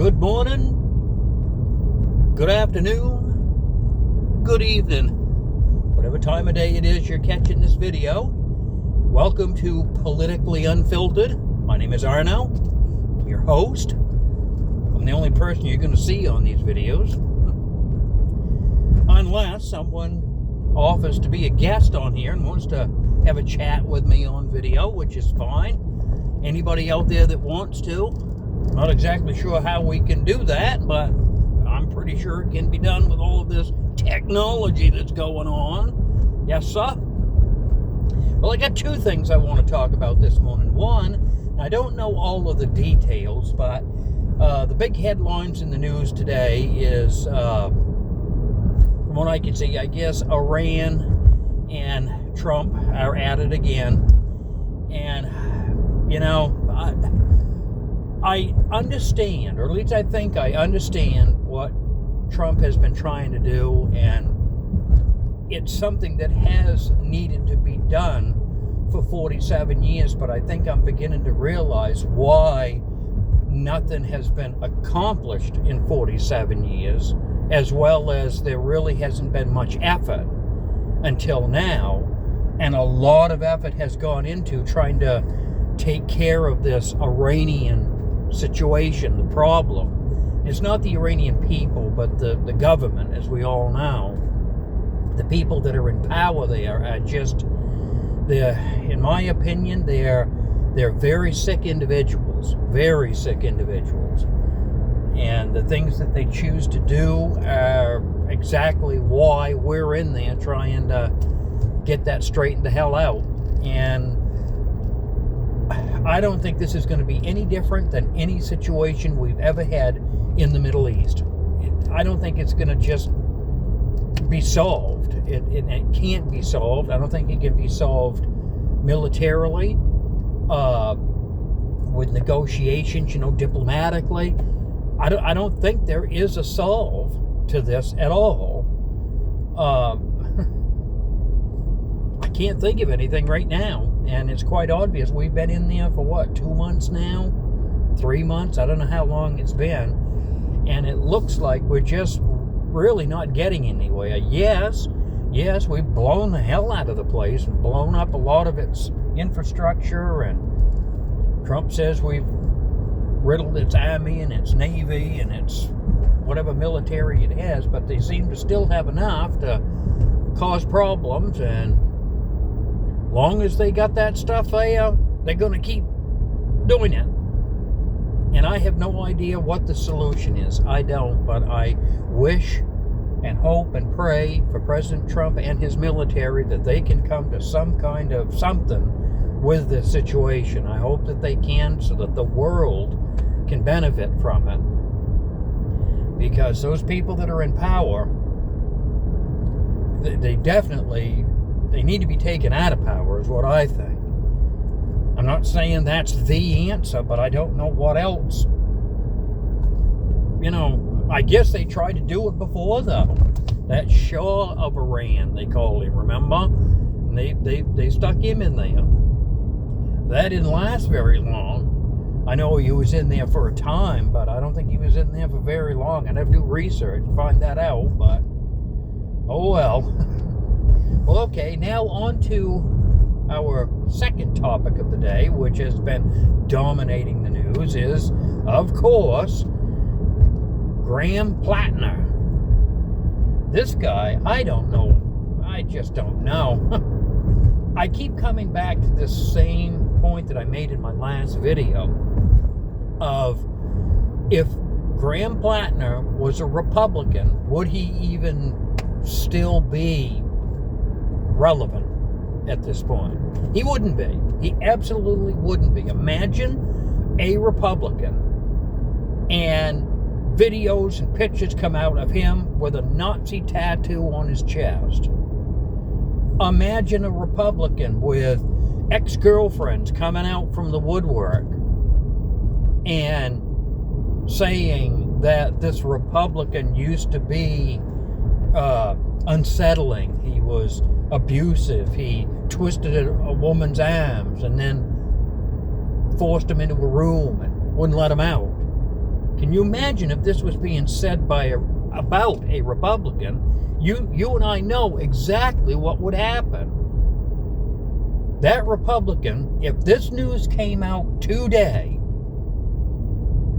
Good morning, good afternoon, good evening, whatever time of day it is you're catching this video. Welcome to Politically Unfiltered. My name is Arno, I'm your host. I'm the only person you're going to see on these videos, unless someone offers to be a guest on here and wants to have a chat with me on video, which is fine. Anybody out there that wants to. Not exactly sure how we can do that, but I'm pretty sure it can be done with all of this technology that's going on. Yes, sir? Well, I got two things I want to talk about this morning. One, I don't know all of the details, but the big headlines in the news today is, from what I can see, I guess Iran and Trump are at it again. And, you know, I understand, or at least I think I understand what Trump has been trying to do, and it's something that has needed to be done for 47 years, but I think I'm beginning to realize why nothing has been accomplished in 47 years, as well as there really hasn't been much effort until now, and a lot of effort has gone into trying to take care of this Iranian situation, the problem. It's not the Iranian people, but the government, as we all know. The people that are in power there are just, in my opinion, they're very sick individuals, and the things that they choose to do are exactly why we're in there trying to get that straightened the hell out. And I don't think this is going to be any different than any situation we've ever had in the Middle East. I don't think it's going to just be solved. It can't be solved. I don't think it can be solved militarily, with negotiations, diplomatically. I don't think there is a solve to this at all. I can't think of anything right now. And it's quite obvious. We've been in there for 2 months now? 3 months? I don't know how long it's been. And it looks like we're just really not getting anywhere. Yes, we've blown the hell out of the place and blown up a lot of its infrastructure. And Trump says we've riddled its army and its navy and its whatever military it has. But they seem to still have enough to cause problems. And long as they got that stuff there, they're going to keep doing it. And I have no idea what the solution is. I don't, but I wish and hope and pray for President Trump and his military that they can come to some kind of something with this situation. I hope that they can, so that the world can benefit from it. Because those people that are in power, they definitely... they need to be taken out of power, is what I think. I'm not saying that's the answer, but I don't know what else. I guess they tried to do it before, though. That Shah of Iran, they called him, remember? And they stuck him in there. That didn't last very long. I know he was in there for a time, but I don't think he was in there for very long. I'd have to do research to find that out, but oh well. Well, okay, now on to our second topic of the day, which has been dominating the news, is, of course, Grahm Platner. This guy, I don't know. I just don't know. I keep coming back to this same point that I made in my last video of, if Grahm Platner was a Republican, would he even still be relevant at this point? He wouldn't be. He absolutely wouldn't be. Imagine a Republican and videos and pictures come out of him with a Nazi tattoo on his chest. Imagine a Republican with ex-girlfriends coming out from the woodwork and saying that this Republican used to be unsettling. He was abusive. He twisted a woman's arms and then forced him into a room and wouldn't let him out. Can you imagine if this was being said about a Republican? You and I know exactly what would happen. That Republican, if this news came out today,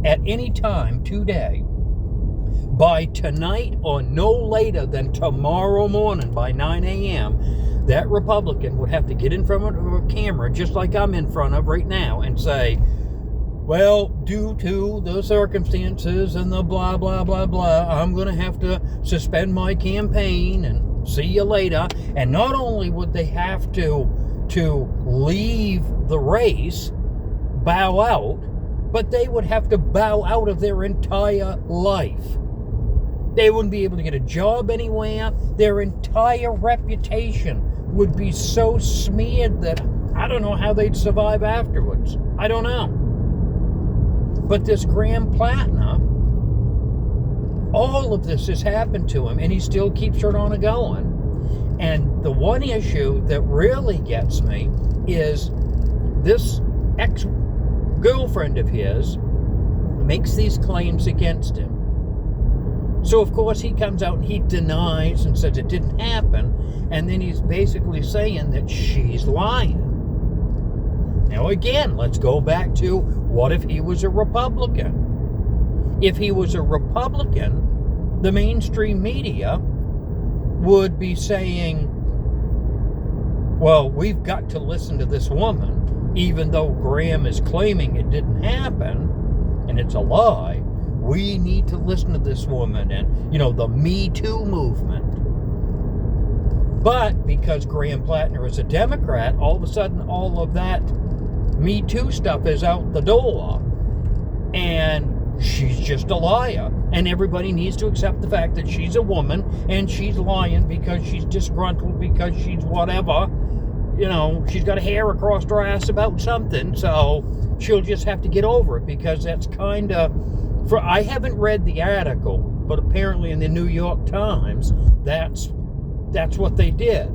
at any time today, by tonight or no later than tomorrow morning by 9 a.m., that Republican would have to get in front of a camera, just like I'm in front of right now, and say, well, due to the circumstances and the blah, blah, blah, blah, I'm going to have to suspend my campaign and see you later. And not only would they have to leave the race, bow out, but they would have to bow out of their entire life. They wouldn't be able to get a job anywhere. Their entire reputation would be so smeared that I don't know how they'd survive afterwards. I don't know. But this Grahm Platner, all of this has happened to him, and he still keeps right on going. And the one issue that really gets me is this ex-girlfriend of his makes these claims against him. So, of course, he comes out and he denies and says it didn't happen, and then he's basically saying that she's lying. Now, again, let's go back to, what if he was a Republican? If he was a Republican, the mainstream media would be saying, well, we've got to listen to this woman, even though Grahm is claiming it didn't happen, and it's a lie. We need to listen to this woman, and, the Me Too movement. But because Grahm Platner is a Democrat, all of a sudden all of that Me Too stuff is out the door, and she's just a liar, and everybody needs to accept the fact that she's a woman, and she's lying because she's disgruntled, because she's whatever, she's got a hair across her ass about something, so she'll just have to get over it, because that's kind of, I haven't read the article, but apparently in the New York Times, that's what they did.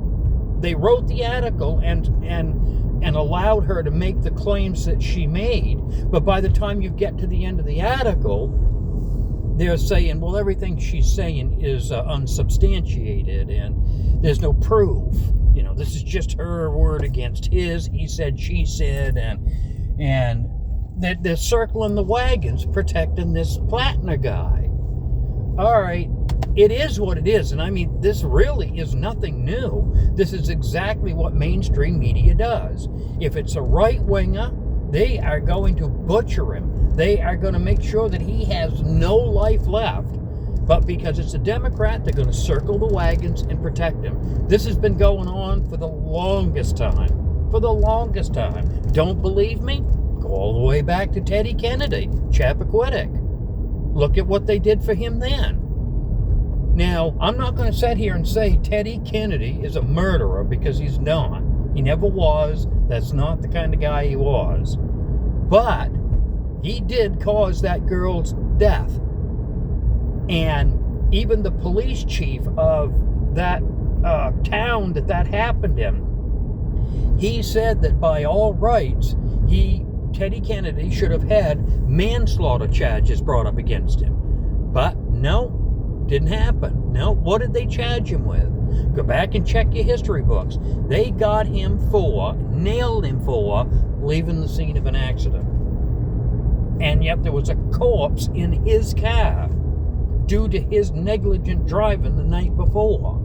They wrote the article and allowed her to make the claims that she made, but by the time you get to the end of the article, they're saying, well, everything she's saying is unsubstantiated, and there's no proof. This is just her word against his, he said, she said, and they're circling the wagons protecting this Platner guy. All right, it is what it is, and I mean, this really is nothing new. This is exactly what mainstream media does. If it's a right-winger, they are going to butcher him. They are going to make sure that he has no life left. But because it's a Democrat, they're going to circle the wagons and protect him. This has been going on for the longest time. For the longest time. Don't believe me? Go all the way back to Teddy Kennedy, Chappaquiddick. Look at what they did for him then. Now, I'm not going to sit here and say Teddy Kennedy is a murderer, because he's not. He never was. That's not the kind of guy he was. But he did cause that girl's death. And even the police chief of that town that happened in, he said that by all rights, Teddy Kennedy should have had manslaughter charges brought up against him. But no, didn't happen. No, what did they charge him with? Go back and check your history books. They got him nailed him for leaving the scene of an accident. And yet there was a corpse in his car due to his negligent driving the night before.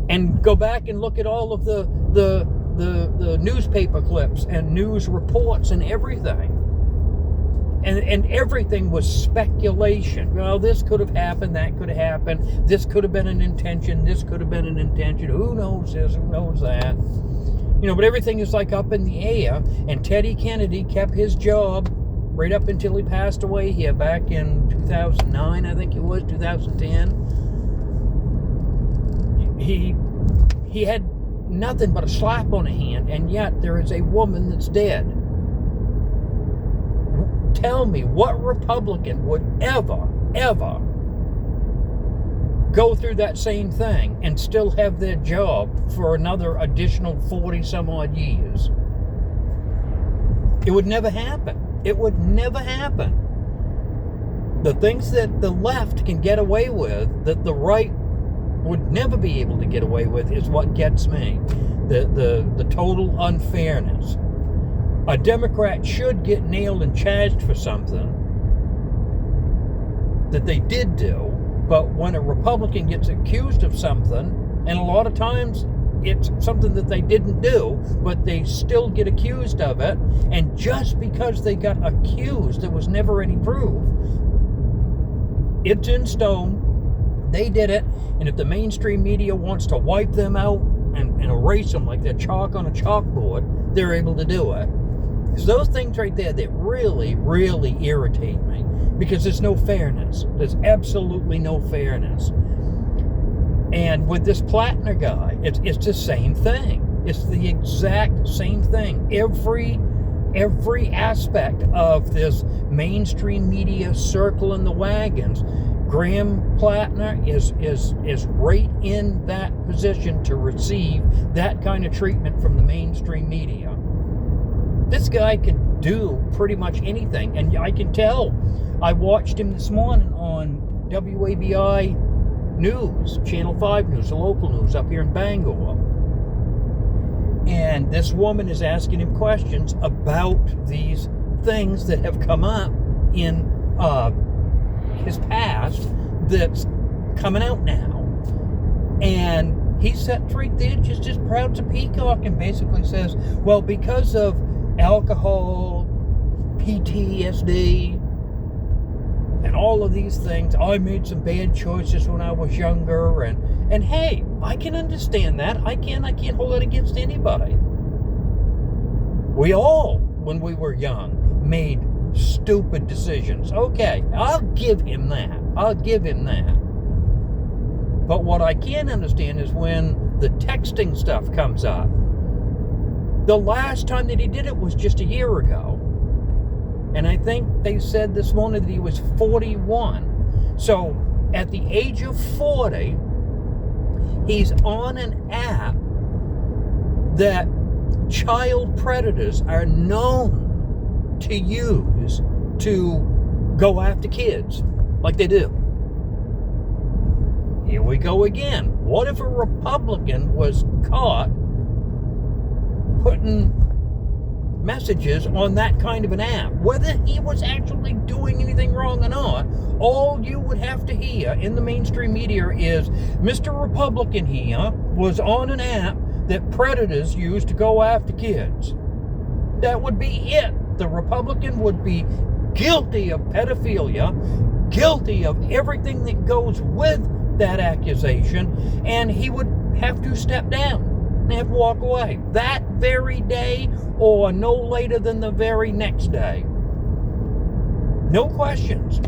And go back and look at all of the newspaper clips and news reports and everything. And everything was speculation. Well, this could have happened, that could have happened, this could have been an intention, this could have been an intention, who knows this, who knows that. But everything is like up in the air, and Teddy Kennedy kept his job right up until he passed away here back in 2009, I think it was, 2010. He had nothing but a slap on the hand, and yet there is a woman that's dead. Tell me, what Republican would ever go through that same thing and still have their job for another additional 40 some odd years? It would never happen. It would never happen. The things that the left can get away with, that the right would never be able to get away with, is what gets me. The total unfairness. A Democrat should get nailed and charged for something that they did do, but when a Republican gets accused of something, and a lot of times it's something that they didn't do, but they still get accused of it, and just because they got accused, there was never any proof. It's in stone. They did it, and if the mainstream media wants to wipe them out and erase them like they're chalk on a chalkboard, they're able to do it. So those things right there, that really, really irritate me, because there's no fairness. There's absolutely no fairness. And with this Platner guy, it's the same thing. It's the exact same thing. Every aspect of this mainstream media circling the wagons, Grahm Platner is right in that position to receive that kind of treatment from the mainstream media. This guy can do pretty much anything, and I can tell. I watched him this morning on WABI News, Channel 5 News, the local news up here in Bangor. And this woman is asking him questions about these things that have come up in his past that's coming out now. And he sat right there just proud to peacock and basically says, well, because of alcohol, PTSD, and all of these things, I made some bad choices when I was younger, and hey, I can understand that. I can't hold it against anybody. We all, when we were young, made stupid decisions. Okay, I'll give him that. But what I can't understand is when the texting stuff comes up. The last time that he did it was just a year ago. And I think they said this morning that he was 41. So at the age of 40, he's on an app that child predators are known to use to go after kids like they do. Here we go again. What if a Republican was caught putting messages on that kind of an app? Whether he was actually doing anything wrong or not, all you would have to hear in the mainstream media is Mr. Republican here was on an app that predators use to go after kids. That would be it. The Republican would be guilty of pedophilia, guilty of everything that goes with that accusation, and he would have to step down and have to walk away that very day or no later than the very next day. No questions,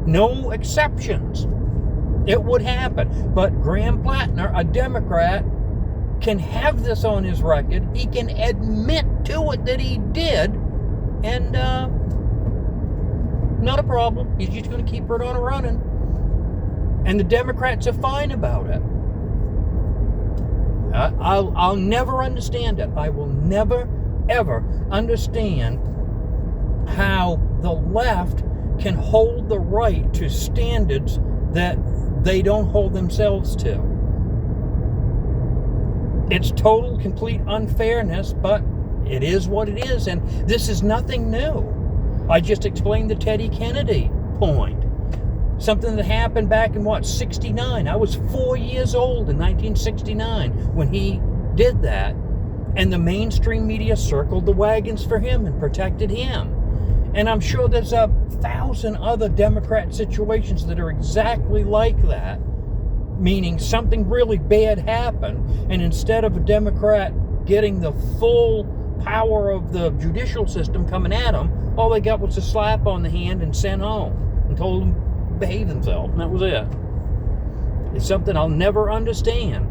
no exceptions. It would happen. But Grahm Platner, a Democrat, can have this on his record. He can admit to it that he did, and not a problem. He's just going to keep it on running. And the Democrats are fine about it. I'll never understand it. I will never, ever understand how the left can hold the right to standards that they don't hold themselves to. It's total, complete unfairness, but it is what it is, and this is nothing new. I just explained the Teddy Kennedy point. Something that happened back in, 69. I was 4 years old in 1969 when he did that. And the mainstream media circled the wagons for him and protected him. And I'm sure there's 1,000 other Democrat situations that are exactly like that. Meaning something really bad happened, and instead of a Democrat getting the full power of the judicial system coming at them, all they got was a slap on the hand and sent home and told them behave themselves, and that was it. It's something I'll never understand.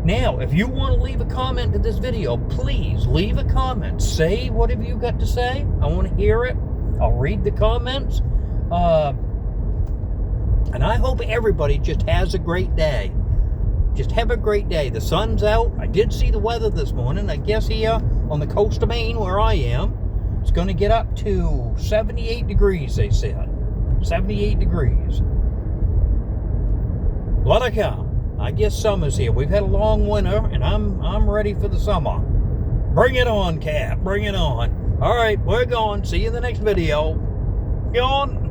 Now, if you want to leave a comment to this video, please leave a comment. Say whatever you got to say. I want to hear it. I'll read the comments. And I hope everybody just has a great day. Just have a great day. The sun's out. I did see the weather this morning. I guess here on the coast of Maine where I am, it's going to get up to 78 degrees, they said. 78 degrees. Let it come. I guess summer's here. We've had a long winter, and I'm ready for the summer. Bring it on, Cap. Bring it on. All right, we're going. See you in the next video. Gone.